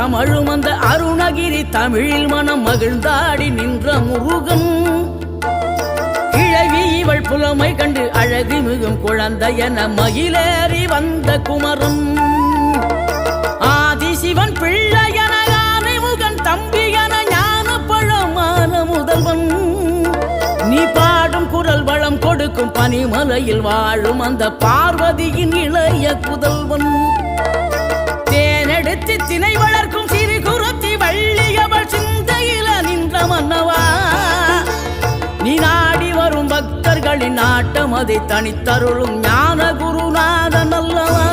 தமழும் அந்த அருணகிரி தமிழில் மனம் மகிழ்ந்தாடி நின்ற முருகன் கிழவி இவள் புலமை கண்டு அழகு மிகும் குழந்தை என மகிழேறி வந்த குமரன் ஆதிசிவன் பிள்ளை என ஆனைமுகன் தம்பி என ஞான பழமான முதல்வன் நீ பாடும் குரல் வளம் கொடுக்கும் பனிமலையில் வாழும் அந்த பார்வதியின் இளைய புதல்வன் தேனெடுத்து திணை வளர்க்கும் சிறு குருத்தி வள்ளியவள் சிந்தையில நின்ற மன்னவா நீ நாடி வரும் பக்தர்களின் நாட்டம் அதை தனித்தருளும் ஞான குருநாதன் அல்லவா